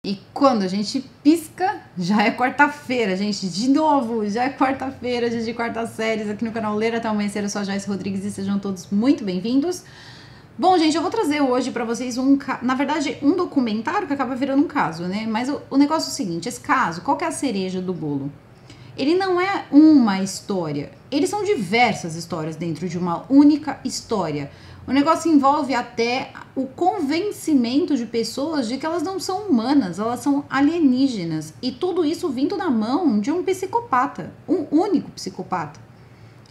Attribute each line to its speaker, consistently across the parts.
Speaker 1: E quando a gente pisca, já é quarta-feira, gente. De novo, já é quarta-feira, dia de quartas séries aqui no canal Ler Até Amanhecer. Eu sou a Joyce Rodrigues e sejam todos muito bem-vindos. Bom, gente, eu vou trazer hoje pra vocês na verdade, um documentário que acaba virando um caso, né? Mas o negócio é o seguinte, esse caso, qual que é a cereja do bolo? Ele não é uma história, eles são diversas histórias dentro de uma única história. O negócio envolve até o convencimento de pessoas de que elas não são humanas, elas são alienígenas. E tudo isso vindo na mão de um psicopata, um único psicopata.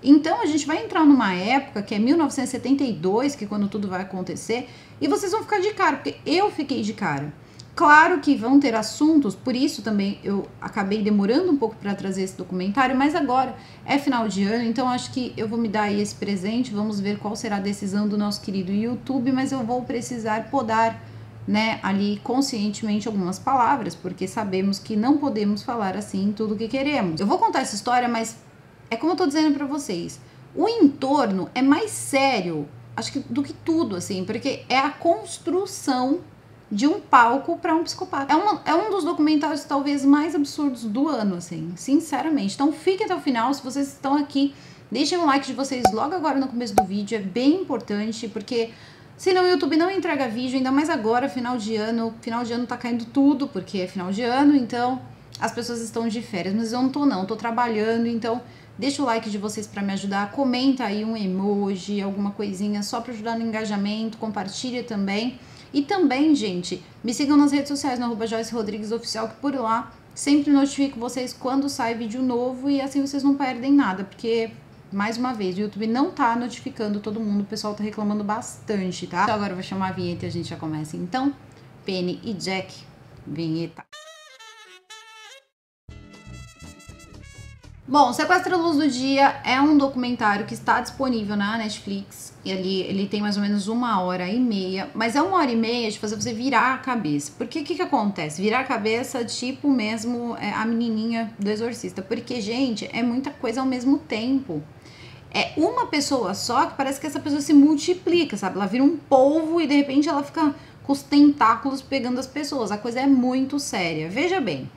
Speaker 1: Então a gente vai entrar numa época que é 1972, que é quando tudo vai acontecer, e vocês vão ficar de cara, porque eu fiquei de cara. Claro que vão ter assuntos, por isso também eu acabei demorando um pouco para trazer esse documentário, mas agora é final de ano, então acho que eu vou me dar aí esse presente, vamos ver qual será a decisão do nosso querido YouTube, mas eu vou precisar podar, né, ali conscientemente algumas palavras, porque sabemos que não podemos falar assim tudo o que queremos. Eu vou contar essa história, mas é como eu tô dizendo para vocês, o entorno é mais sério, acho que do que tudo, assim, porque é a construção de um palco para um psicopata. É um dos documentários talvez mais absurdos do ano, assim, sinceramente. Então fiquem até o final, se vocês estão aqui, deixem um like de vocês logo agora no começo do vídeo, é bem importante, porque senão o YouTube não entrega vídeo, ainda mais agora, final de ano tá caindo tudo, porque é final de ano, então as pessoas estão de férias, mas eu não tô trabalhando, então deixa o like de vocês para me ajudar, comenta aí um emoji, alguma coisinha só para ajudar no engajamento, compartilha também. E também, gente, me sigam nas redes sociais, no @Joyce Rodrigues Oficial, que por lá sempre notifico vocês quando sai vídeo novo e assim vocês não perdem nada, porque, mais uma vez, o YouTube não tá notificando todo mundo, o pessoal tá reclamando bastante, tá? Então agora eu vou chamar a vinheta e a gente já começa. Então, Penny e Jack, vinheta. Bom, Sequestro à Luz do Dia é um documentário que está disponível na Netflix. E ali ele tem mais ou menos 1h30, mas é 1h30 de fazer você virar a cabeça. Porque o que acontece? Virar a cabeça tipo mesmo a menininha do Exorcista. Porque, gente, é muita coisa ao mesmo tempo. É uma pessoa só que parece que essa pessoa se multiplica, sabe? Ela vira um polvo e de repente ela fica com os tentáculos pegando as pessoas. A coisa é muito séria. Veja bem.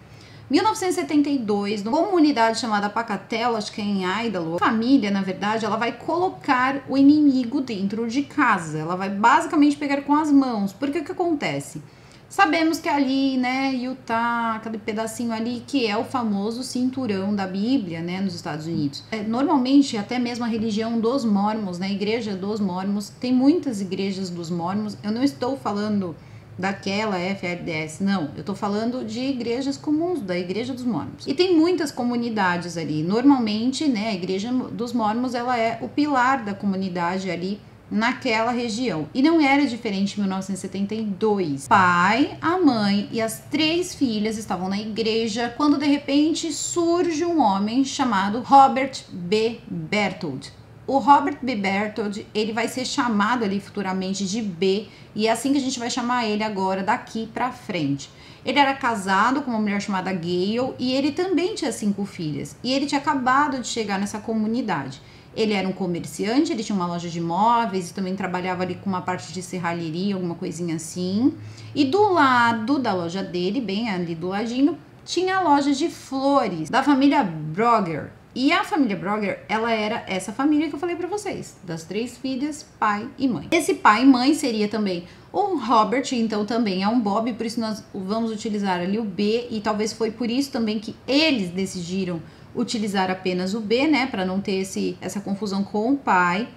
Speaker 1: 1972, numa comunidade chamada Pacatello, acho que é em Idaho, a família, na verdade, ela vai colocar o inimigo dentro de casa. Ela vai basicamente pegar com as mãos. Porque o que acontece? Sabemos que ali, né, Utah, aquele pedacinho ali que é o famoso cinturão da Bíblia, né, nos Estados Unidos. Normalmente, até mesmo a religião dos Mormons, né, a igreja dos Mormons, tem muitas igrejas dos Mormons. Eu não estou falando daquela FLDS, não, eu tô falando de igrejas comuns, da Igreja dos Mormons. E tem muitas comunidades ali, normalmente, né, a Igreja dos Mormons, ela é o pilar da comunidade ali naquela região. E não era diferente em 1972. O pai, a mãe e as 3 filhas estavam na igreja quando de repente surge um homem chamado Robert B. Bertold. O Robert B. Bertold, ele vai ser chamado ali futuramente de B, e é assim que a gente vai chamar ele agora, daqui pra frente. Ele era casado com uma mulher chamada Gail, e ele também tinha 5 filhas, e ele tinha acabado de chegar nessa comunidade. Ele era um comerciante, ele tinha uma loja de móveis, e também trabalhava ali com uma parte de serralheria, alguma coisinha assim. E do lado da loja dele, bem ali do ladinho, tinha a loja de flores da família Brogger. E a família Brogger, ela era essa família que eu falei pra vocês, das 3 filhas, pai e mãe. Esse pai e mãe seria também o Robert, então também é um Bob, por isso nós vamos utilizar ali o B, e talvez foi por isso também que eles decidiram utilizar apenas o B, né, para não ter essa confusão com o pai.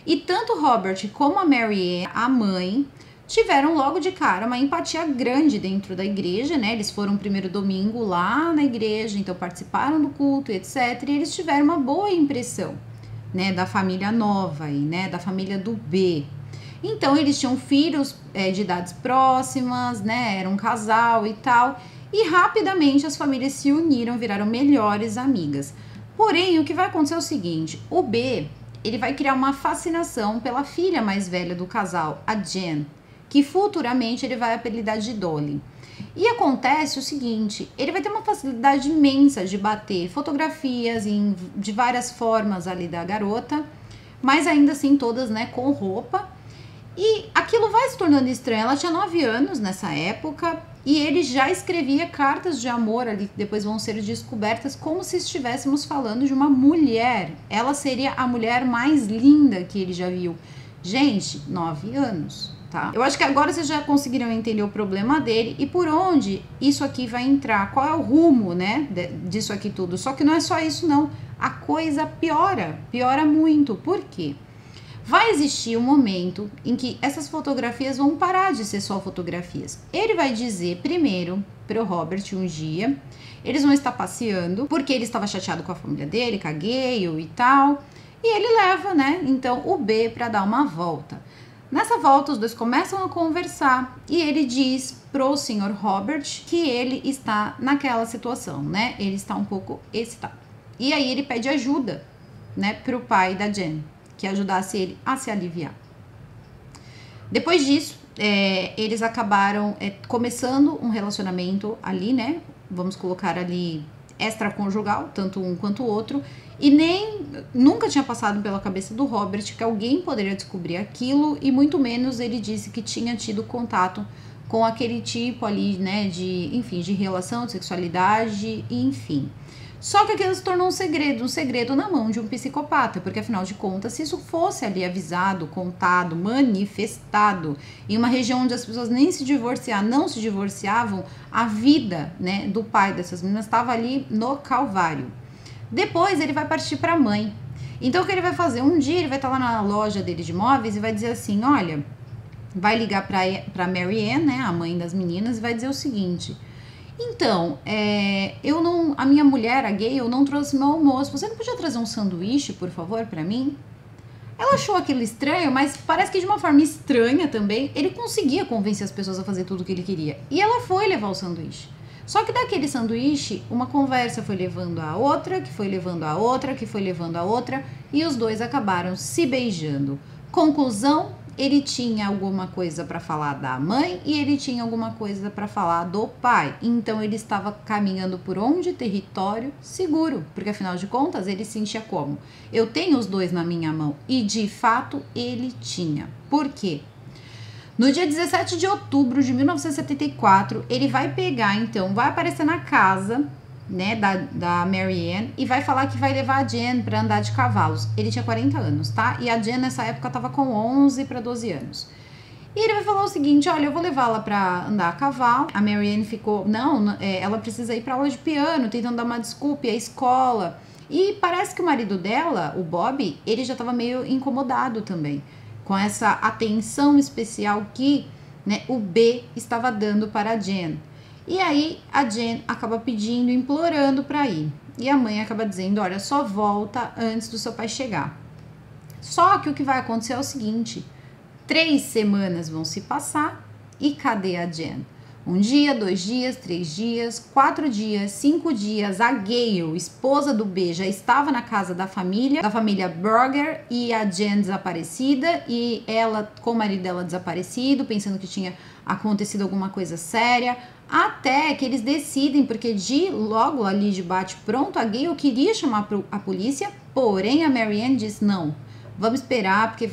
Speaker 1: E tanto o Robert como a Mary Ann, a mãe, tiveram logo de cara uma empatia grande dentro da igreja, né? Eles foram primeiro domingo lá na igreja, então participaram do culto, etc. E eles tiveram uma boa impressão, né, da família nova aí, né, da família do B. Então eles tinham filhos de idades próximas, né? Era um casal e tal. E rapidamente as famílias se uniram, viraram melhores amigas. Porém, o que vai acontecer é o seguinte: o B, ele vai criar uma fascinação pela filha mais velha do casal, a Jen, que futuramente ele vai apelidar de Dolly. E acontece o seguinte, ele vai ter uma facilidade imensa de bater fotografias de várias formas ali da garota, mas ainda assim todas, né, com roupa. E aquilo vai se tornando estranho. Ela tinha 9 anos nessa época E ele já escrevia cartas de amor ali, que depois vão ser descobertas, como se estivéssemos falando de uma mulher. Ela seria a mulher mais linda que ele já viu. Gente, 9 anos, tá? Eu acho que agora vocês já conseguiram entender o problema dele e por onde isso aqui vai entrar. Qual é o rumo, né, disso aqui tudo. Só que não é só isso, não. A coisa piora muito. Por quê? Vai existir um momento em que essas fotografias vão parar de ser só fotografias. Ele vai dizer primeiro para o Robert um dia, eles vão estar passeando, porque ele estava chateado com a família dele, com a Gale e tal, e ele leva, né, então o B para dar uma volta. Nessa volta os dois começam a conversar e ele diz pro Sr. Robert que ele está naquela situação, né, ele está um pouco excitado. E aí ele pede ajuda, né, pro pai da Jen, que ajudasse ele a se aliviar. Depois disso, eles acabaram começando um relacionamento ali, né? Vamos colocar ali extraconjugal, tanto um quanto o outro. E nunca tinha passado pela cabeça do Robert que alguém poderia descobrir aquilo. E muito menos ele disse que tinha tido contato com aquele tipo ali, né? De relação, de sexualidade, enfim. Só que aquilo se tornou um segredo na mão de um psicopata, porque afinal de contas, se isso fosse ali avisado, contado, manifestado, em uma região onde as pessoas nem não se divorciavam, a vida, né, do pai dessas meninas estava ali no calvário. Depois ele vai partir para a mãe. Então o que ele vai fazer? Um dia ele vai estar lá na loja dele de móveis e vai dizer assim, olha, vai ligar para Mary Ann, né, a mãe das meninas, e vai dizer o seguinte... Então, a minha mulher, a Gale, eu não trouxe meu almoço. Você não podia trazer um sanduíche, por favor, pra mim? Ela achou aquilo estranho, mas parece que de uma forma estranha também, ele conseguia convencer as pessoas a fazer tudo o que ele queria. E ela foi levar o sanduíche. Só que daquele sanduíche, uma conversa foi levando a outra, que foi levando a outra, que foi levando a outra, e os dois acabaram se beijando. Conclusão, ele tinha alguma coisa para falar da mãe e ele tinha alguma coisa para falar do pai. Então ele estava caminhando por onde? Território seguro, porque afinal de contas ele sentia como? Eu tenho os dois na minha mão. E de fato ele tinha. Por quê? No dia 17 de outubro de 1974, ele vai pegar, então, vai aparecer na casa, né, da Mary Ann e vai falar que vai levar a Jen para andar de cavalos. Ele tinha 40 anos, tá? E a Jen nessa época tava com 11 para 12 anos. E ele vai falar o seguinte, olha, eu vou levá-la para andar a cavalo. A Mary Ann ficou, ela precisa ir para aula de piano, tentando dar uma desculpa, e a escola. E parece que o marido dela, o Bob, ele já tava meio incomodado também com essa atenção especial que, né, o B estava dando para a Jen. E aí a Jen acaba pedindo, implorando para ir. E a mãe acaba dizendo, olha, só volta antes do seu pai chegar. Só que o que vai acontecer é o seguinte, 3 semanas vão se passar e cadê a Jen? 1 dia, 2 dias, 3 dias, 4 dias, 5 dias, a Gale, esposa do B, já estava na casa da família Burger e a Jen desaparecida e ela com o marido dela desaparecido, pensando que tinha acontecido alguma coisa séria, até que eles decidem, porque logo ali de bate pronto, a Gale queria chamar a polícia, porém a Mary Ann disse não. Vamos esperar, porque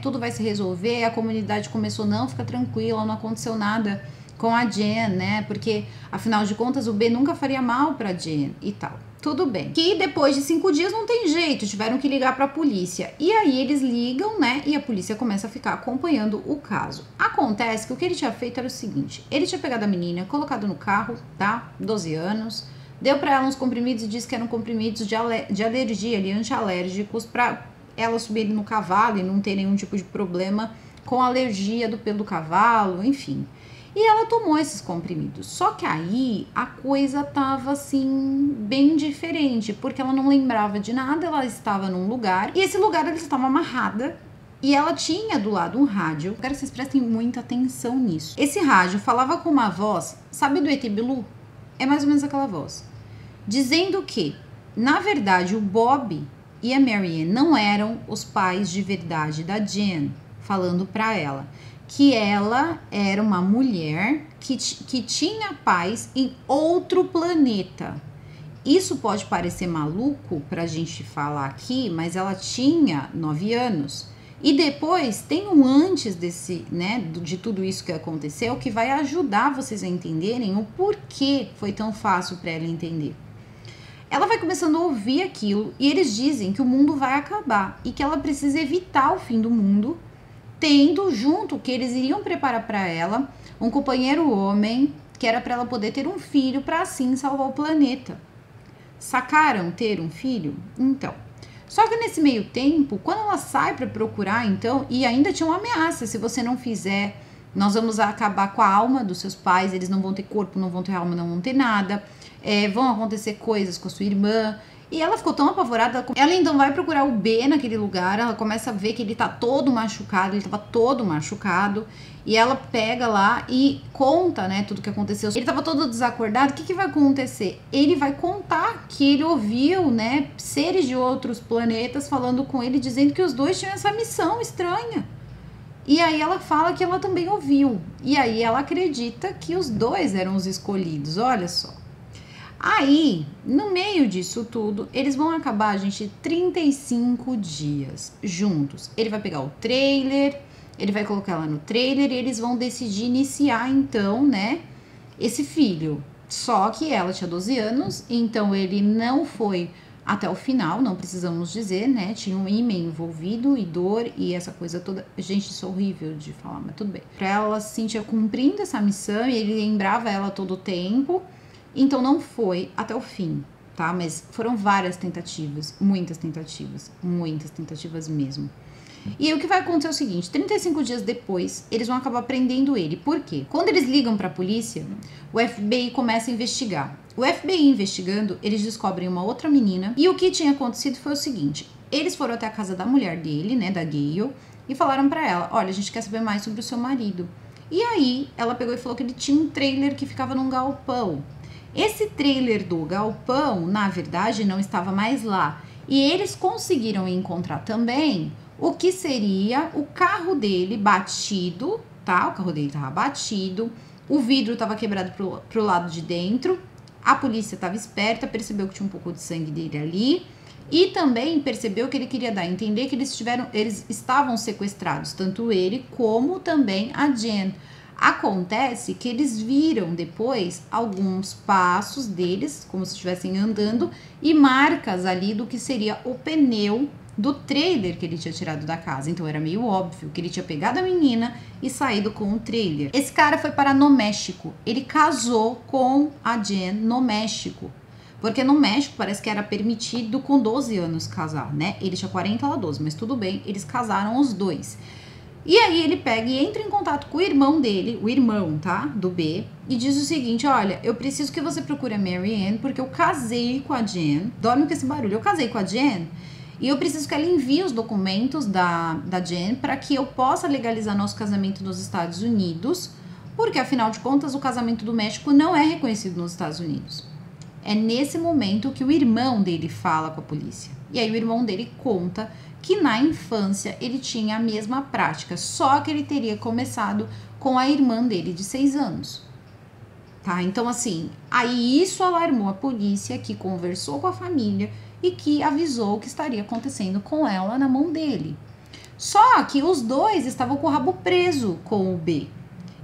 Speaker 1: tudo vai se resolver, a comunidade começou, não, fica tranquila, não aconteceu nada com a Jen, né, porque afinal de contas o B nunca faria mal pra Jen e tal. Tudo bem. Que depois de 5 dias não tem jeito, tiveram que ligar pra polícia. E aí eles ligam, né, e a polícia começa a ficar acompanhando o caso. Acontece que o que ele tinha feito era o seguinte, ele tinha pegado a menina, colocado no carro, tá, 12 anos, deu pra ela uns comprimidos e disse que eram comprimidos de alergia, ali, antialérgicos, pra ela subir no cavalo e não ter nenhum tipo de problema com alergia do pelo do cavalo, enfim. E ela tomou esses comprimidos. Só que aí a coisa tava assim, bem diferente, porque ela não lembrava de nada, ela estava num lugar, e esse lugar ela estava amarrada, e ela tinha do lado um rádio. Eu quero que vocês prestem muita atenção nisso. Esse rádio falava com uma voz, sabe do ET Bilu? É mais ou menos aquela voz. Dizendo que, na verdade, o Bob e a Mary Ann não eram os pais de verdade da Jen, falando pra ela que ela era uma mulher que tinha pais em outro planeta. Isso pode parecer maluco pra gente falar aqui, mas ela tinha 9 anos. E depois tem um antes desse, né, de tudo isso que aconteceu, que vai ajudar vocês a entenderem o porquê foi tão fácil para ela entender. Ela vai começando a ouvir aquilo e eles dizem que o mundo vai acabar e que ela precisa evitar o fim do mundo, tendo junto que eles iriam preparar para ela um companheiro homem, que era para ela poder ter um filho para assim salvar o planeta. Sacaram ter um filho? Então, só que nesse meio tempo, quando ela sai para procurar, então, e ainda tinha uma ameaça, se você não fizer, nós vamos acabar com a alma dos seus pais, eles não vão ter corpo, não vão ter alma, não vão ter nada, vão acontecer coisas com a sua irmã. E ela ficou tão apavorada, ela então vai procurar o B naquele lugar, ela começa a ver que ele tá todo machucado, ele tava todo machucado, e ela pega lá e conta, né, tudo que aconteceu. Ele tava todo desacordado, o que vai acontecer? Ele vai contar que ele ouviu, né, seres de outros planetas falando com ele, dizendo que os dois tinham essa missão estranha. E aí ela fala que ela também ouviu, e aí ela acredita que os dois eram os escolhidos, olha só. Aí, no meio disso tudo, eles vão acabar, gente, 35 dias juntos. Ele vai pegar o trailer, ele vai colocar ela no trailer e eles vão decidir iniciar, então, né, esse filho. Só que ela tinha 12 anos, então ele não foi até o final, não precisamos dizer, né, tinha um ímã envolvido e dor e essa coisa toda. Gente, isso é horrível de falar, mas tudo bem. Pra ela se sentir cumprindo essa missão e ele lembrava ela todo o tempo. Então não foi até o fim, tá? Mas foram várias tentativas, muitas tentativas mesmo. E o que vai acontecer é o seguinte, 35 dias depois, eles vão acabar prendendo ele. Por quê? Quando eles ligam pra polícia, o FBI começa a investigar. O FBI investigando, eles descobrem uma outra menina. E o que tinha acontecido foi o seguinte, eles foram até a casa da mulher dele, né, da Gayle, e falaram pra ela, olha, a gente quer saber mais sobre o seu marido. E aí, ela pegou e falou que ele tinha um trailer que ficava num galpão. Esse trailer do galpão, na verdade, não estava mais lá. E eles conseguiram encontrar também o que seria o carro dele batido, tá? O carro dele estava batido, o vidro estava quebrado pro lado de dentro, a polícia estava esperta, percebeu que tinha um pouco de sangue dele ali e também percebeu que ele queria dar a entender que eles estavam sequestrados, tanto ele como também a Jen. Acontece que eles viram depois alguns passos deles, como se estivessem andando, e marcas ali do que seria o pneu do trailer que ele tinha tirado da casa. Então era meio óbvio que ele tinha pegado a menina e saído com o trailer. Esse cara foi para no México. Ele casou com a Jen no México. Porque no México parece que era permitido com 12 anos casar, né? Ele tinha 40, ela 12, mas tudo bem, eles casaram os dois. E aí ele pega e entra em contato com o irmão dele, o irmão, tá, do B, e diz o seguinte, olha, eu preciso que você procure a Mary Ann, porque eu casei com a Jen, dorme com esse barulho, eu casei com a Jen, e eu preciso que ela envie os documentos da Jen para que eu possa legalizar nosso casamento nos Estados Unidos, porque afinal de contas o casamento do México não é reconhecido nos Estados Unidos. É nesse momento que o irmão dele fala com a polícia. E aí o irmão dele conta que na infância ele tinha a mesma prática, só que ele teria começado com a irmã dele de 6 anos. Tá? Então assim, aí isso alarmou a polícia, que conversou com a família e que avisou o que estaria acontecendo com ela na mão dele. Só que os dois estavam com o rabo preso com o B.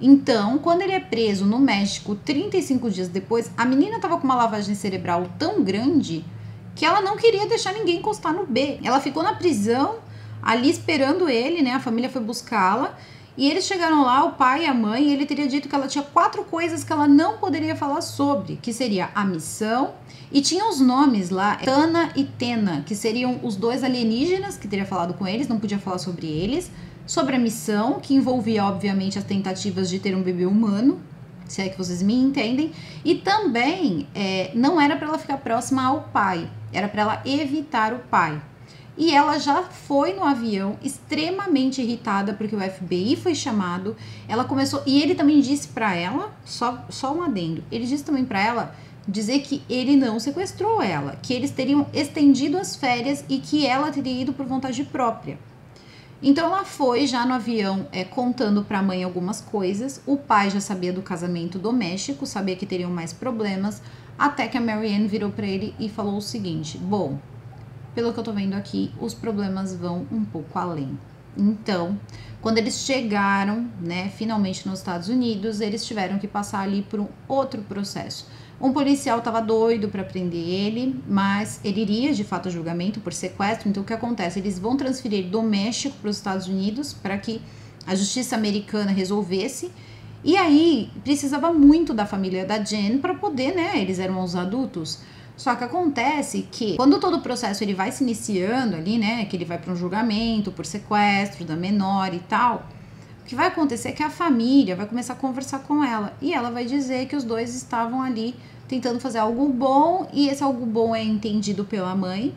Speaker 1: Então, quando ele é preso no México, 35 dias depois, a menina estava com uma lavagem cerebral tão grande que ela não queria deixar ninguém encostar no B. Ela ficou na prisão, ali esperando ele, né? A família foi buscá-la. E eles chegaram lá, o pai e a mãe, e ele teria dito que ela tinha 4 coisas que ela não poderia falar sobre, que seria a missão, e tinha os nomes lá, Tana e Tena, que seriam os 2 alienígenas que teria falado com eles, não podia falar sobre eles, sobre a missão, que envolvia, obviamente, as tentativas de ter um bebê humano, se é que vocês me entendem, e também não era para ela ficar próxima ao pai, era para ela evitar o pai. E ela já foi no avião extremamente irritada porque o FBI foi chamado. Ela começou, e ele também disse para ela, só um adendo, ele disse também para ela dizer que ele não sequestrou ela, que eles teriam estendido as férias e que ela teria ido por vontade própria. Então ela foi já no avião contando para a mãe algumas coisas. O pai já sabia do casamento do México, sabia que teriam mais problemas, até que a Mary Ann virou para ele e falou o seguinte: bom, pelo que eu tô vendo aqui, os problemas vão um pouco além. Então, quando eles chegaram, né, finalmente nos Estados Unidos, eles tiveram que passar ali por um outro processo. Um policial estava doido para prender ele, mas ele iria de fato a julgamento por sequestro. Então, o que acontece? Eles vão transferir do México para os Estados Unidos para que a justiça americana resolvesse. E aí, precisava muito da família da Jen para poder, né? Eles eram os adultos. Só que acontece que, quando todo o processo ele vai se iniciando ali, né? Que ele vai para um julgamento por sequestro da menor e tal. O que vai acontecer é que a família vai começar a conversar com ela. E ela vai dizer que os dois estavam ali tentando fazer algo bom. E esse algo bom é entendido pela mãe.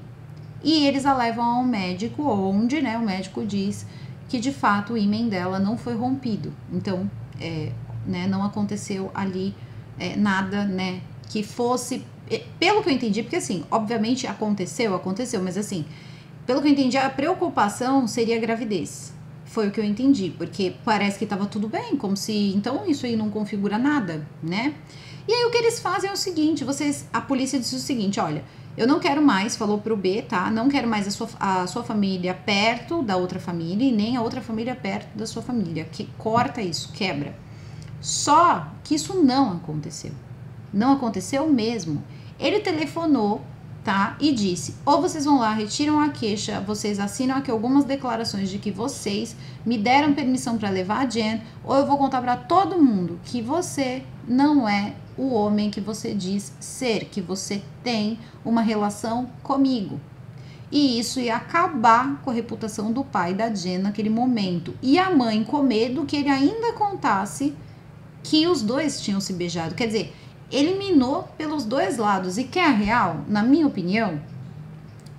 Speaker 1: E eles a levam ao médico, onde, né? O médico diz que, de fato, o ímen dela não foi rompido. Então, né, não aconteceu ali nada, né, que fosse, pelo que eu entendi, porque assim, obviamente aconteceu, mas assim, pelo que eu entendi, a preocupação seria a gravidez. Foi o que eu entendi, porque parece que estava tudo bem, como se, então isso aí não configura nada, né? E aí o que eles fazem é o seguinte, a polícia disse o seguinte, olha, eu não quero mais, falou pro B, tá? Não quero mais a sua família perto da outra família e nem a outra família perto da sua família. Que corta isso, quebra. Só que isso não aconteceu. Não aconteceu mesmo. Ele telefonou, tá? E disse, ou vocês vão lá, retiram a queixa, vocês assinam aqui algumas declarações de que vocês me deram permissão para levar a Jen, ou eu vou contar para todo mundo que você não é o homem que você diz ser, que você tem uma relação comigo. E isso ia acabar com a reputação do pai da Jen naquele momento. E a mãe com medo que ele ainda contasse que os dois tinham se beijado. Quer dizer, eliminou pelos dois lados. E que é real, na minha opinião,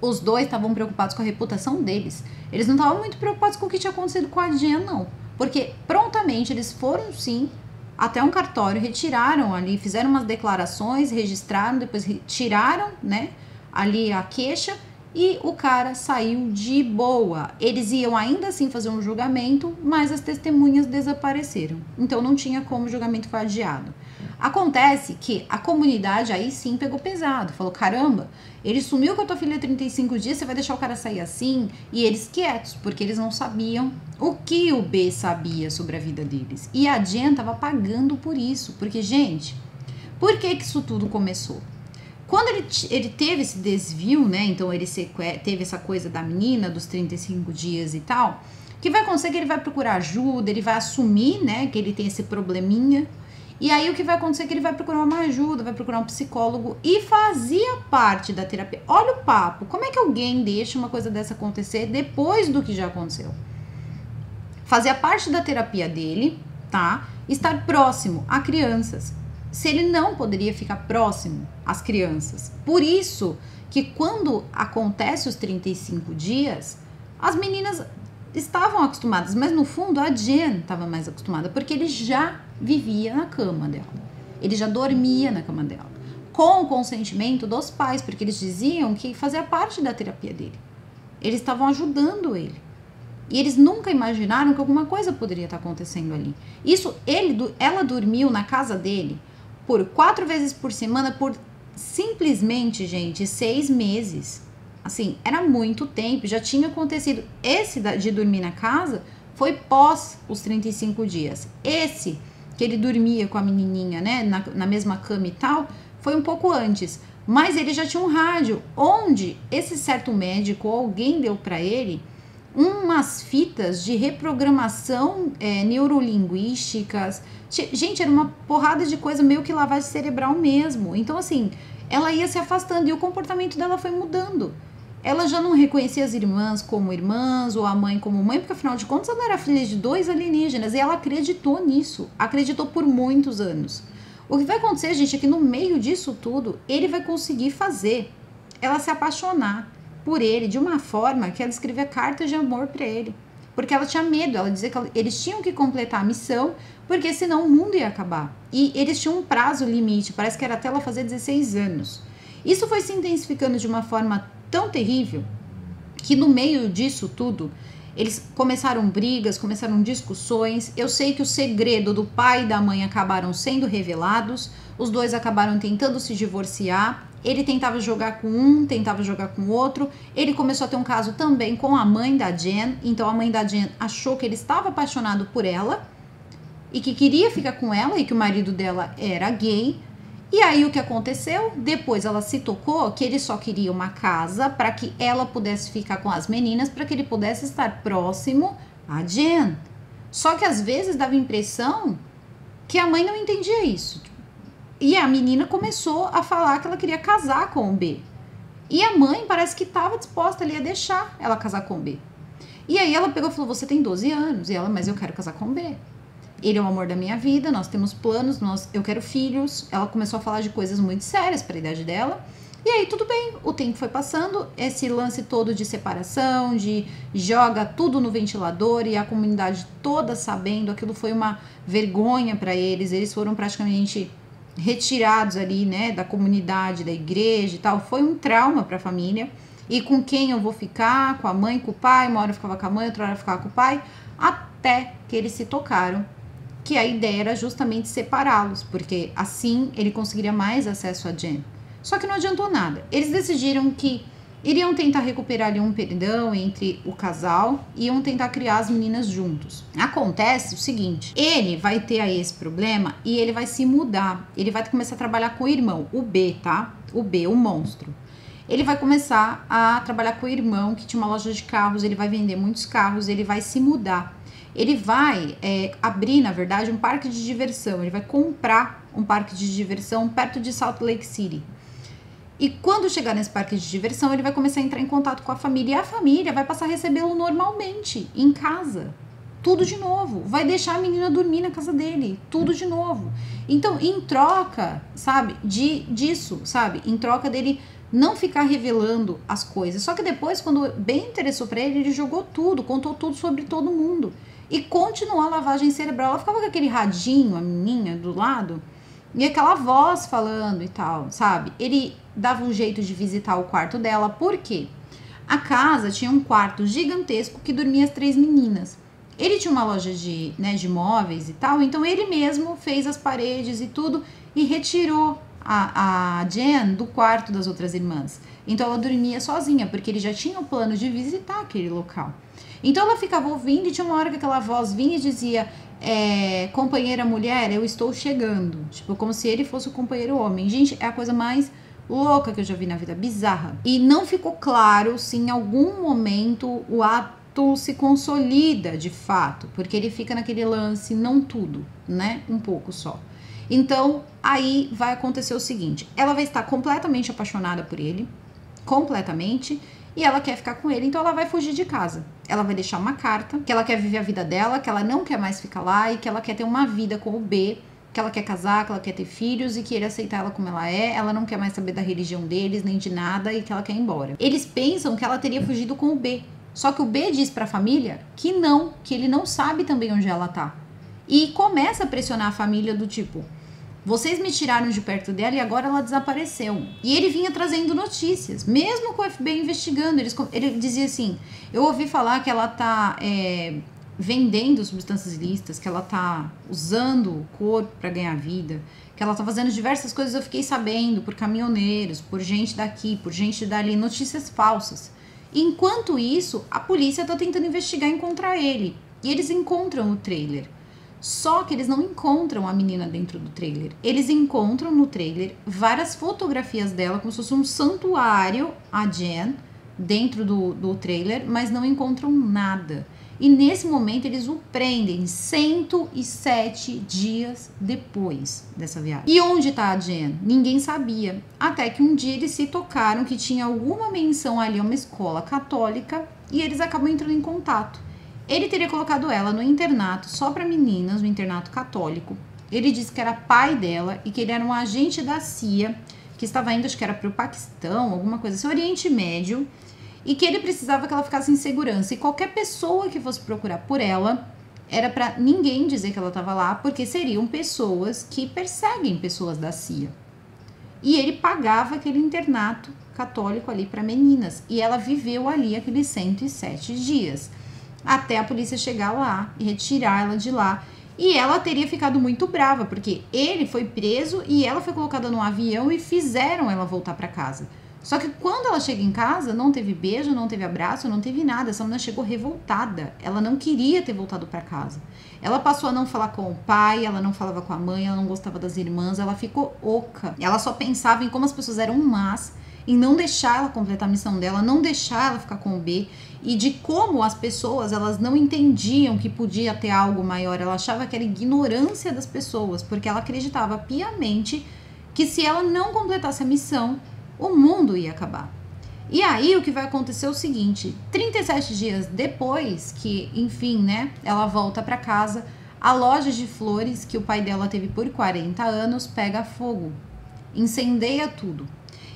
Speaker 1: os dois estavam preocupados com a reputação deles. Eles não estavam muito preocupados com o que tinha acontecido com a Jen, não. Porque prontamente eles foram, sim, até um cartório, retiraram ali, fizeram umas declarações, registraram, depois tiraram, né, ali a queixa e o cara saiu de boa. Eles iam ainda assim fazer um julgamento, mas as testemunhas desapareceram. Então não tinha como o julgamento foi adiado. Acontece que a comunidade aí sim pegou pesado, falou, caramba, ele sumiu com a tua filha há 35 dias, você vai deixar o cara sair assim? E eles quietos, porque eles não sabiam o que o B sabia sobre a vida deles. E a Jen tava pagando por isso, porque, gente, por que isso tudo começou? Quando ele teve esse desvio, né, então ele teve essa coisa da menina, dos 35 dias e tal, que vai acontecer que ele vai procurar ajuda, ele vai assumir, né, que ele tem esse probleminha. E aí o que vai acontecer é que ele vai procurar uma ajuda, vai procurar um psicólogo e fazia parte da terapia. Olha o papo, como é que alguém deixa uma coisa dessa acontecer depois do que já aconteceu? Fazia parte da terapia dele, tá? Estar próximo a crianças. Se ele não poderia ficar próximo às crianças. Por isso que quando acontece os 35 dias, as meninas estavam acostumadas, mas no fundo a Jen estava mais acostumada, porque ele já vivia na cama dela, ele já dormia na cama dela, com o consentimento dos pais, porque eles diziam que fazia parte da terapia dele, eles estavam ajudando ele, e eles nunca imaginaram que alguma coisa poderia estar acontecendo ali. Isso, ela dormiu na casa dele por 4 vezes por semana, por simplesmente, gente, 6 meses. Assim, era muito tempo, já tinha acontecido. Esse de dormir na casa foi pós os 35 dias. Esse que ele dormia com a menininha, né, na mesma cama e tal, foi um pouco antes. Mas ele já tinha um rádio, onde esse certo médico, alguém deu para ele umas fitas de reprogramação neurolinguísticas. Gente, era uma porrada de coisa, meio que lavagem cerebral mesmo. Então, assim, ela ia se afastando e o comportamento dela foi mudando. Ela já não reconhecia as irmãs como irmãs ou a mãe como mãe, porque afinal de contas ela era filha de 2 alienígenas e ela acreditou nisso, acreditou por muitos anos. O que vai acontecer, gente, é que no meio disso tudo, ele vai conseguir fazer ela se apaixonar por ele de uma forma que ela escrevia cartas de amor para ele, porque ela tinha medo, ela dizia que eles tinham que completar a missão, porque senão o mundo ia acabar. E eles tinham um prazo limite, parece que era até ela fazer 16 anos. Isso foi se intensificando de uma forma tão terrível que no meio disso tudo eles começaram brigas, começaram discussões. Eu sei que o segredo do pai e da mãe acabaram sendo revelados, Os dois acabaram tentando se divorciar. Ele tentava jogar com um, tentava jogar com o outro. Ele começou a ter um caso também com a mãe da Jen. Então a mãe da Jen achou que ele estava apaixonado por ela e que queria ficar com ela e que o marido dela era gay. E aí o que aconteceu? Depois ela se tocou que ele só queria uma casa para que ela pudesse ficar com as meninas, para que ele pudesse estar próximo a Jen. Só que às vezes dava a impressão que a mãe não entendia isso. E a menina começou a falar que ela queria casar com o B. E a mãe parece que estava disposta ali a deixar ela casar com o B. E aí ela pegou e falou, você tem 12 anos. E ela, mas eu quero casar com o B. Ele é o amor da minha vida, nós temos planos, eu quero filhos. Ela começou a falar de coisas muito sérias para a idade dela. E aí tudo bem, o tempo foi passando, esse lance todo de separação, de joga tudo no ventilador e a comunidade toda sabendo, aquilo foi uma vergonha para eles foram praticamente retirados ali, né, da comunidade, da igreja e tal. Foi um trauma para a família. E com quem eu vou ficar? Com a mãe, com o pai? Uma hora eu ficava com a mãe, outra hora eu ficava com o pai. Até que eles se tocaram que a ideia era justamente separá-los, porque assim ele conseguiria mais acesso a Jen. Só que não adiantou nada. Eles decidiram que iriam tentar recuperar ali um perdão entre o casal e iam tentar criar as meninas juntos. Acontece o seguinte, ele vai ter aí esse problema e ele vai se mudar. Ele vai começar a trabalhar com o irmão, o B, tá? O B, o monstro. Ele vai começar a trabalhar com o irmão que tinha uma loja de carros, ele vai vender muitos carros, ele vai se mudar. Ele vai abrir, na verdade, um parque de diversão. Ele vai comprar um parque de diversão perto de Salt Lake City. E quando chegar nesse parque de diversão, ele vai começar a entrar em contato com a família. E a família vai passar a recebê-lo normalmente, em casa. Tudo de novo. Vai deixar a menina dormir na casa dele. Tudo de novo. Então, em troca, sabe, disso, sabe? Em troca dele não ficar revelando as coisas. Só que depois, quando bem interessou pra ele, ele jogou tudo, contou tudo sobre todo mundo. E continuou a lavagem cerebral. Ela ficava com aquele radinho, a menininha, do lado, e aquela voz falando e tal, sabe? Ele dava um jeito de visitar o quarto dela. Por quê? A casa tinha um quarto gigantesco que dormia as 3 meninas. Ele tinha uma loja de móveis e tal, então ele mesmo fez as paredes e tudo e retirou a Jen do quarto das outras irmãs. Então ela dormia sozinha, porque ele já tinha o plano de visitar aquele local. Então ela ficava ouvindo e tinha uma hora que aquela voz vinha e dizia, companheira mulher, eu estou chegando. Tipo, como se ele fosse o companheiro homem. Gente, é a coisa mais louca que eu já vi na vida, bizarra. E não ficou claro se em algum momento o ato se consolida de fato, porque ele fica naquele lance, não tudo, né? Um pouco só. Então, aí vai acontecer o seguinte, ela vai estar completamente apaixonada por ele, completamente, e ela quer ficar com ele, então ela vai fugir de casa. Ela vai deixar uma carta, que ela quer viver a vida dela, que ela não quer mais ficar lá e que ela quer ter uma vida com o B, que ela quer casar, que ela quer ter filhos e que ele aceitar ela como ela não quer mais saber da religião deles, nem de nada e que ela quer ir embora. Eles pensam que ela teria fugido com o B, só que o B diz pra família que não, que ele não sabe também onde ela tá. E começa a pressionar a família do tipo, vocês me tiraram de perto dela e agora ela desapareceu. E ele vinha trazendo notícias, mesmo com o FBI investigando. Ele dizia assim, eu ouvi falar que ela tá vendendo substâncias ilícitas, que ela tá usando o corpo para ganhar vida, que ela tá fazendo diversas coisas, eu fiquei sabendo por caminhoneiros, por gente daqui, por gente dali, notícias falsas. Enquanto isso, a polícia tá tentando investigar e encontrar ele. E eles encontram o trailer. Só que eles não encontram a menina dentro do trailer. Eles encontram no trailer várias fotografias dela, como se fosse um santuário, a Jen, dentro do trailer, mas não encontram nada. E nesse momento eles o prendem 107 dias depois dessa viagem. E onde tá a Jen? Ninguém sabia. Até que um dia eles se tocaram que tinha alguma menção ali a uma escola católica e eles acabam entrando em contato. Ele teria colocado ela no internato só para meninas, no internato católico. Ele disse que era pai dela e que ele era um agente da CIA que estava indo, acho que era para o Paquistão, alguma coisa assim, Oriente Médio, e que ele precisava que ela ficasse em segurança. E qualquer pessoa que fosse procurar por ela, era para ninguém dizer que ela estava lá, porque seriam pessoas que perseguem pessoas da CIA. E ele pagava aquele internato católico ali para meninas. E ela viveu ali aqueles 107 dias. Até a polícia chegar lá e retirar ela de lá. E ela teria ficado muito brava, porque ele foi preso e ela foi colocada num avião e fizeram ela voltar para casa. Só que quando ela chega em casa, não teve beijo, não teve abraço, não teve nada. Essa menina chegou revoltada. Ela não queria ter voltado para casa. Ela passou a não falar com o pai, ela não falava com a mãe, ela não gostava das irmãs, ela ficou oca. Ela só pensava em como as pessoas eram más, em não deixar ela completar a missão dela, não deixar ela ficar com o B, e de como as pessoas, elas não entendiam que podia ter algo maior. Ela achava que era ignorância das pessoas, porque ela acreditava piamente que se ela não completasse a missão, o mundo ia acabar. E aí o que vai acontecer é o seguinte: 37 dias depois que, enfim, né, ela volta para casa, a loja de flores que o pai dela teve por 40 anos pega fogo, incendeia tudo.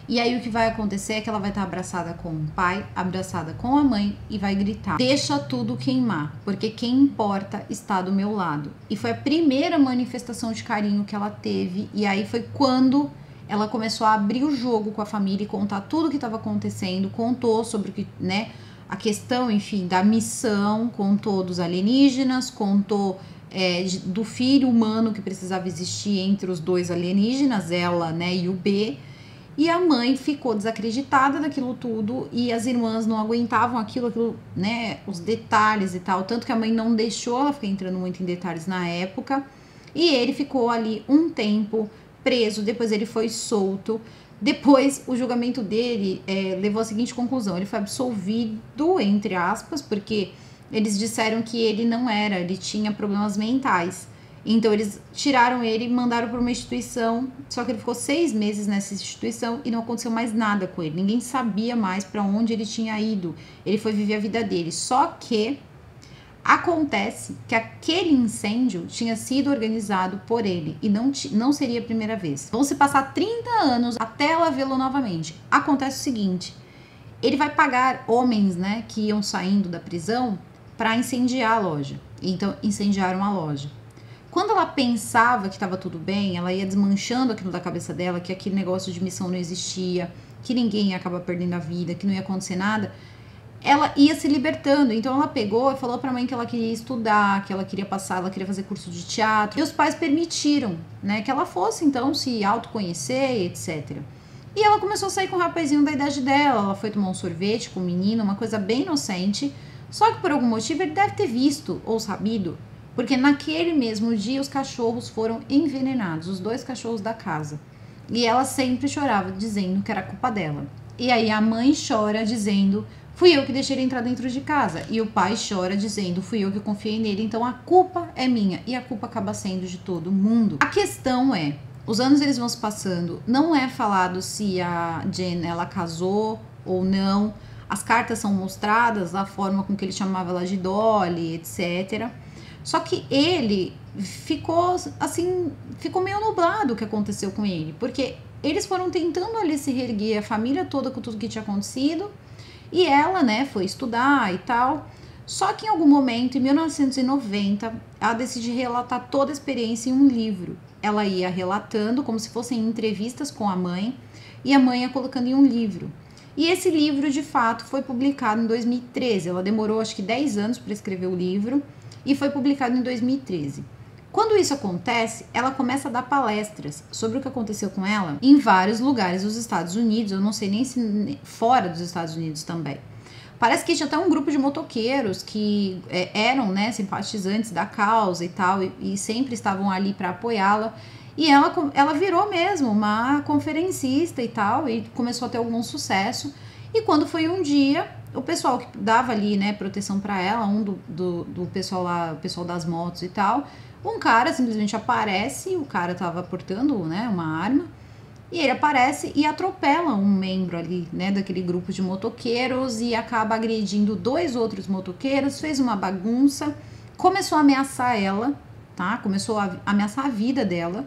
Speaker 1: E aí o que vai acontecer é que ela vai estar abraçada com o pai, abraçada com a mãe e vai gritar: deixa tudo queimar, porque quem importa está do meu lado. E foi a primeira manifestação de carinho que ela teve, e aí foi quando ela começou a abrir o jogo com a família e contar tudo o que estava acontecendo, contou sobre o que, né, a questão, enfim, da missão, contou dos alienígenas, contou do filho humano que precisava existir entre os dois alienígenas, ela, né, e o B. E a mãe ficou desacreditada daquilo tudo e as irmãs não aguentavam aquilo, né, os detalhes e tal, tanto que a mãe não deixou ela ficar entrando muito em detalhes na época. E ele ficou ali um tempo preso, depois ele foi solto. Depois, o julgamento dele levou à seguinte conclusão: ele foi absolvido, entre aspas, porque eles disseram que ele não era, ele tinha problemas mentais. Então, eles tiraram ele e mandaram para uma instituição, só que ele ficou 6 meses nessa instituição e não aconteceu mais nada com ele. Ninguém sabia mais para onde ele tinha ido. Ele foi viver a vida dele. Só que acontece que aquele incêndio tinha sido organizado por ele e não seria a primeira vez. Vão se passar 30 anos até ela vê-lo novamente. Acontece o seguinte: ele vai pagar homens, né, que iam saindo da prisão para incendiar a loja. Então, incendiaram a loja. Quando ela pensava que estava tudo bem, ela ia desmanchando aquilo da cabeça dela, que aquele negócio de missão não existia, que ninguém ia acabar perdendo a vida, que não ia acontecer nada. Ela ia se libertando, então ela pegou e falou pra mãe que ela queria estudar, que ela queria passar, ela queria fazer curso de teatro. E os pais permitiram, né, que ela fosse então se autoconhecer, etc. E ela começou a sair com um rapazinho da idade dela, ela foi tomar um sorvete com o menino, uma coisa bem inocente. Só que por algum motivo ele deve ter visto ou sabido, porque naquele mesmo dia os cachorros foram envenenados, os 2 cachorros da casa. E ela sempre chorava, dizendo que era culpa dela. E aí a mãe chora dizendo: fui eu que deixei ele entrar dentro de casa. E o pai chora dizendo: fui eu que confiei nele, então a culpa é minha. E a culpa acaba sendo de todo mundo. A questão é, os anos eles vão se passando, não é falado se a Jen, ela casou ou não. As cartas são mostradas, a forma com que ele chamava ela de Dolly, etc. Só que ele ficou assim, ficou meio nublado o que aconteceu com ele, porque eles foram tentando ali se reerguer, a família toda com tudo que tinha acontecido, e ela, né, foi estudar e tal. Só que em algum momento, em 1990, ela decide relatar toda a experiência em um livro. Ela ia relatando como se fossem entrevistas com a mãe, e a mãe ia colocando em um livro. E esse livro, de fato, foi publicado em 2013. Ela demorou, acho que 10 anos para escrever o livro, e foi publicado em 2013. Quando isso acontece, ela começa a dar palestras sobre o que aconteceu com ela em vários lugares dos Estados Unidos, eu não sei nem se fora dos Estados Unidos também. Parece que tinha até um grupo de motoqueiros que eram, né, simpatizantes da causa e tal, e sempre estavam ali para apoiá-la. E ela virou mesmo uma conferencista e tal, e começou a ter algum sucesso. E quando foi um dia, o pessoal que dava ali, né, proteção para ela, do pessoal lá, o pessoal das motos e tal, um cara simplesmente aparece, o cara tava portando, né, uma arma, e ele aparece e atropela um membro ali, né, daquele grupo de motoqueiros e acaba agredindo 2 outros motoqueiros, fez uma bagunça, começou a ameaçar ela, tá? Começou a ameaçar a vida dela.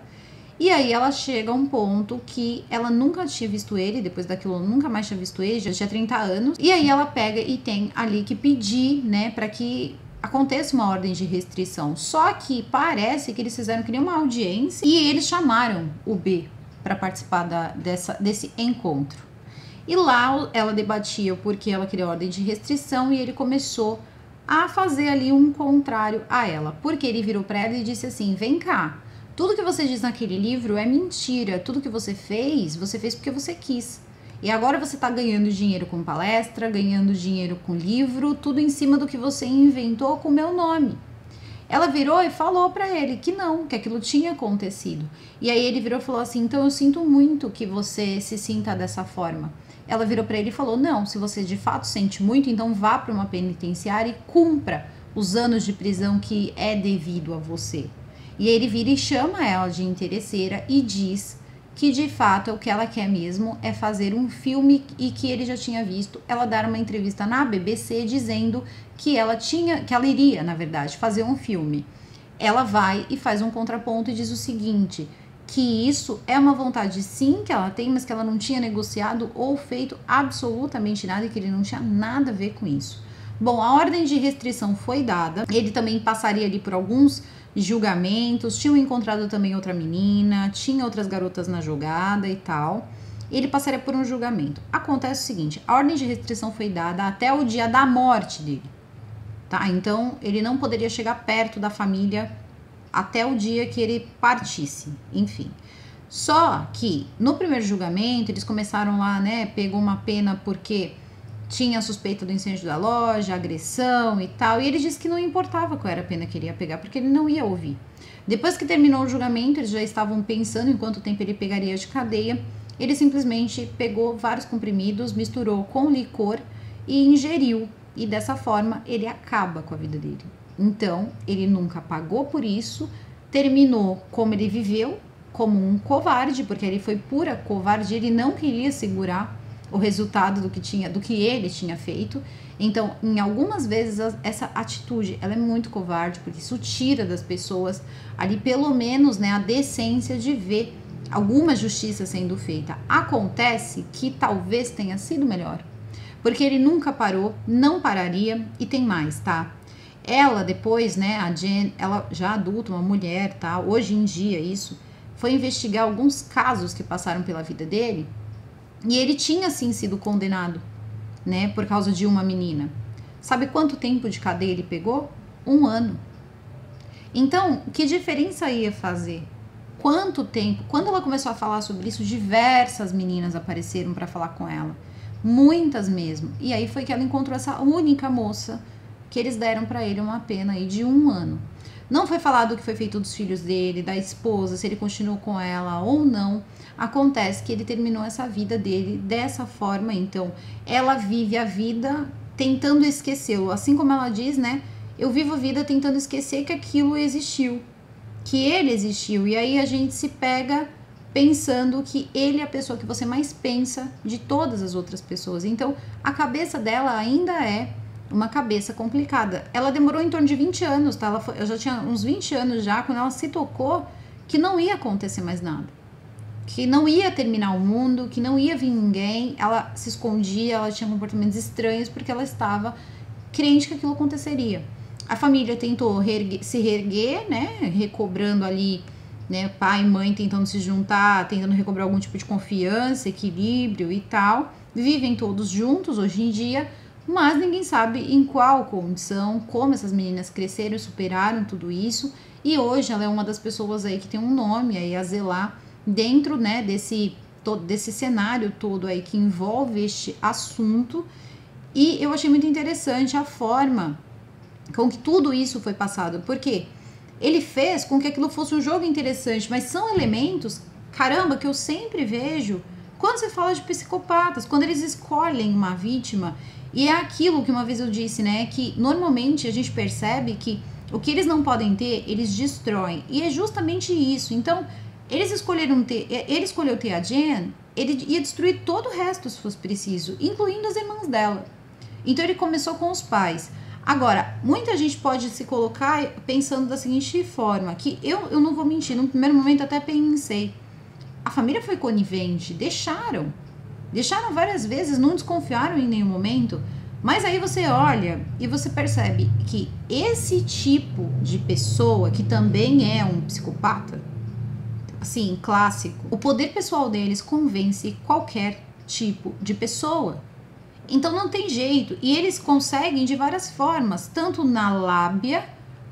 Speaker 1: E aí ela chega a um ponto que ela nunca tinha visto ele, depois daquilo nunca mais tinha visto ele, já tinha 30 anos. E aí ela pega e tem ali que pedir, né, para que aconteça uma ordem de restrição. Só que parece que eles fizeram que nem uma audiência e eles chamaram o B para participar desse encontro. E lá ela debatia o porquê ela queria ordem de restrição e ele começou a fazer ali um contrário a ela. Porque ele virou para ela e disse assim: vem cá, tudo que você diz naquele livro é mentira, tudo que você fez porque você quis. E agora você tá ganhando dinheiro com palestra, ganhando dinheiro com livro, tudo em cima do que você inventou com o meu nome. Ela virou e falou pra ele que não, que aquilo tinha acontecido. E aí ele virou e falou assim: então eu sinto muito que você se sinta dessa forma. Ela virou pra ele e falou: não, se você de fato sente muito, então vá pra uma penitenciária e cumpra os anos de prisão que é devido a você. E ele vira e chama ela de interesseira e diz que de fato o que ela quer mesmo é fazer um filme, e que ele já tinha visto ela dar uma entrevista na BBC dizendo que ela iria, na verdade, fazer um filme. Ela vai e faz um contraponto e diz o seguinte: que isso é uma vontade sim que ela tem, mas que ela não tinha negociado ou feito absolutamente nada, e que ele não tinha nada a ver com isso. Bom, a ordem de restrição foi dada, ele também passaria ali por alguns julgamentos, tinham encontrado também outra menina, tinha outras garotas na jogada e tal. Ele passaria por um julgamento. Acontece o seguinte: a ordem de restrição foi dada até o dia da morte dele, tá? Então ele não poderia chegar perto da família até o dia que ele partisse, enfim. Só que no primeiro julgamento eles começaram lá, né, pegou uma pena porque tinha suspeita do incêndio da loja, agressão e tal, e ele disse que não importava qual era a pena que ele ia pegar, porque ele não ia ouvir. Depois que terminou o julgamento, eles já estavam pensando em quanto tempo ele pegaria de cadeia. Ele simplesmente pegou vários comprimidos, misturou com licor e ingeriu, e dessa forma ele acaba com a vida dele. Então, ele nunca pagou por isso, terminou como ele viveu, como um covarde, porque ele foi pura covardia, ele não queria segurar o resultado do que ele tinha feito. Então, em algumas vezes, essa atitude, ela é muito covarde, porque isso tira das pessoas ali, pelo menos, né, a decência de ver alguma justiça sendo feita. Acontece que talvez tenha sido melhor, porque ele nunca parou, não pararia, e tem mais, tá? Ela depois, né, a Jen, ela já adulta, uma mulher, tá? Hoje em dia isso, foi investigar alguns casos que passaram pela vida dele, e ele tinha sim sido condenado, né, por causa de uma menina. Sabe quanto tempo de cadeia ele pegou? 1 ano. Então, que diferença ia fazer? Quanto tempo? Quando ela começou a falar sobre isso, diversas meninas apareceram para falar com ela, muitas mesmo. E aí foi que ela encontrou essa única moça que eles deram para ele uma pena aí de 1 ano. Não foi falado o que foi feito dos filhos dele, da esposa, se ele continuou com ela ou não. Acontece que ele terminou essa vida dele dessa forma. Então, ela vive a vida tentando esquecê-lo. Assim como ela diz, né? Eu vivo a vida tentando esquecer que aquilo existiu, que ele existiu. E aí a gente se pega pensando que ele é a pessoa que você mais pensa de todas as outras pessoas. Então, a cabeça dela ainda é uma cabeça complicada. Ela demorou em torno de 20 anos, tá? Eu já tinha uns 20 anos já, quando ela se tocou que não ia acontecer mais nada, que não ia terminar o mundo, que não ia vir ninguém. Ela se escondia, ela tinha comportamentos estranhos, porque ela estava crente que aquilo aconteceria. A família tentou se reerguer, né? Recobrando ali, né? Pai e mãe tentando se juntar, tentando recobrar algum tipo de confiança, equilíbrio e tal. Vivem todos juntos hoje em dia, mas ninguém sabe em qual condição, como essas meninas cresceram e superaram tudo isso. E hoje ela é uma das pessoas aí que tem um nome aí a zelar dentro, né, desse cenário todo aí que envolve este assunto. E eu achei muito interessante a forma com que tudo isso foi passado, porque ele fez com que aquilo fosse um jogo interessante, mas são elementos, caramba, que eu sempre vejo quando você fala de psicopatas, quando eles escolhem uma vítima. E é aquilo que uma vez eu disse, né, que normalmente a gente percebe que o que eles não podem ter, eles destroem, e é justamente isso. Então, ele escolheu ter a Jen, ele ia destruir todo o resto se fosse preciso, incluindo as irmãs dela. Então ele começou com os pais. Agora, muita gente pode se colocar pensando da seguinte forma, que eu não vou mentir, no primeiro momento até pensei, a família foi conivente, deixaram várias vezes, não desconfiaram em nenhum momento. Mas aí você olha e você percebe que esse tipo de pessoa, que também é um psicopata, assim, clássico, o poder pessoal deles convence qualquer tipo de pessoa. Então não tem jeito. E eles conseguem de várias formas, tanto na lábia,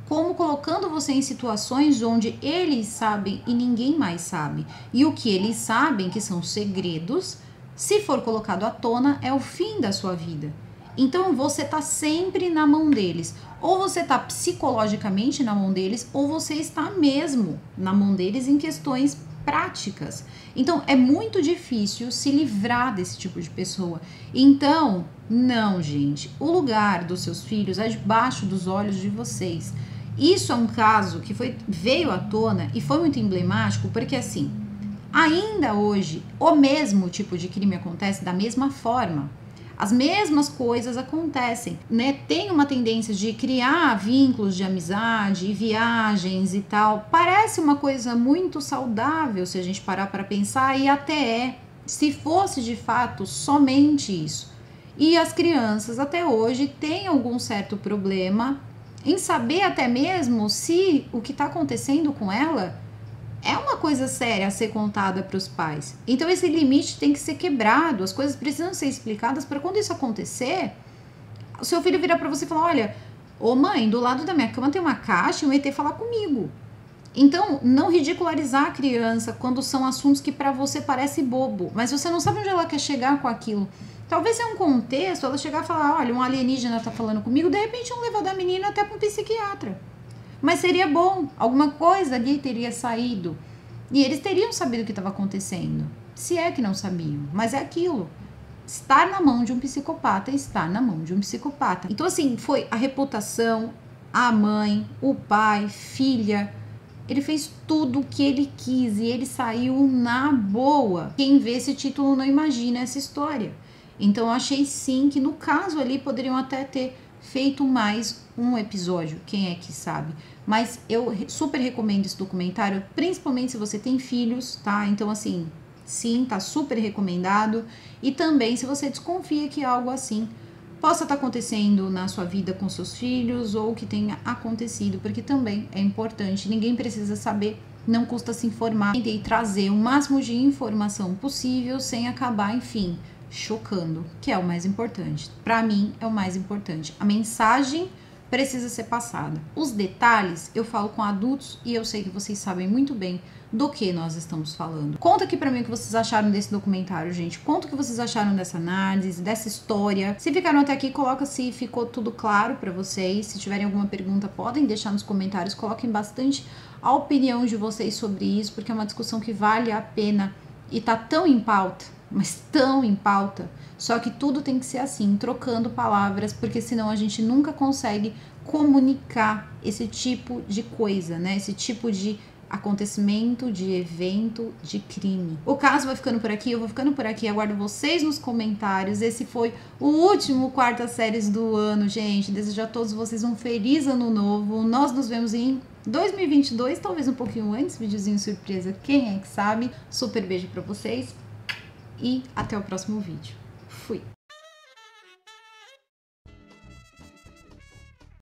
Speaker 1: como colocando você em situações onde eles sabem e ninguém mais sabe. E o que eles sabem, que são segredos, se for colocado à tona, é o fim da sua vida. Então você tá sempre na mão deles. Ou você tá psicologicamente na mão deles, ou você está mesmo na mão deles em questões práticas. Então é muito difícil se livrar desse tipo de pessoa. Então, não, gente. O lugar dos seus filhos é debaixo dos olhos de vocês. Isso é um caso que veio à tona e foi muito emblemático, porque assim, ainda hoje, o mesmo tipo de crime acontece da mesma forma. As mesmas coisas acontecem, né? Tem uma tendência de criar vínculos de amizade, viagens e tal. Parece uma coisa muito saudável se a gente parar para pensar, e até é, se fosse de fato somente isso. E as crianças até hoje têm algum certo problema em saber até mesmo se o que está acontecendo com ela é uma coisa séria a ser contada para os pais. Então esse limite tem que ser quebrado, as coisas precisam ser explicadas para quando isso acontecer, o seu filho virar para você e falar, olha, ô mãe, do lado da minha cama tem uma caixa e um ET falar comigo. Então, não ridicularizar a criança quando são assuntos que para você parece bobo, mas você não sabe onde ela quer chegar com aquilo. Talvez é um contexto, ela chegar e falar, olha, um alienígena tá falando comigo, de repente um levar da menina até para um psiquiatra. Mas seria bom, alguma coisa ali teria saído. E eles teriam sabido o que estava acontecendo. Se é que não sabiam, mas é aquilo. Estar na mão de um psicopata, estar na mão de um psicopata. Então assim, foi a reputação, a mãe, o pai, filha. Ele fez tudo o que ele quis e ele saiu na boa. Quem vê esse título não imagina essa história. Então eu achei sim que no caso ali poderiam até ter feito mais um episódio, quem é que sabe. Mas eu super recomendo esse documentário, principalmente se você tem filhos, tá? Então assim, sim, tá super recomendado. E também se você desconfia que algo assim possa estar acontecendo na sua vida com seus filhos ou que tenha acontecido, porque também é importante, ninguém precisa saber, não custa se informar. Tentei trazer o máximo de informação possível sem acabar, enfim, chocando, que é o mais importante. Para mim é o mais importante. A mensagem precisa ser passada. Os detalhes eu falo com adultos e eu sei que vocês sabem muito bem do que nós estamos falando. Conta aqui pra mim o que vocês acharam desse documentário, gente. Conta o que vocês acharam dessa análise, dessa história. Se ficaram até aqui, coloca se ficou tudo claro pra vocês. Se tiverem alguma pergunta, podem deixar nos comentários. Coloquem bastante a opinião de vocês sobre isso, porque é uma discussão que vale a pena e tá tão em pauta, mas tão em pauta. Só que tudo tem que ser assim, trocando palavras, porque senão a gente nunca consegue comunicar esse tipo de coisa, né? Esse tipo de acontecimento, de evento, de crime. O caso vai ficando por aqui, eu vou ficando por aqui, aguardo vocês nos comentários. Esse foi o último Quarta Séries do ano, gente. Desejo a todos vocês um feliz ano novo. Nós nos vemos em 2022, talvez um pouquinho antes, videozinho surpresa, quem é que sabe. Super beijo pra vocês e até o próximo vídeo. Fui!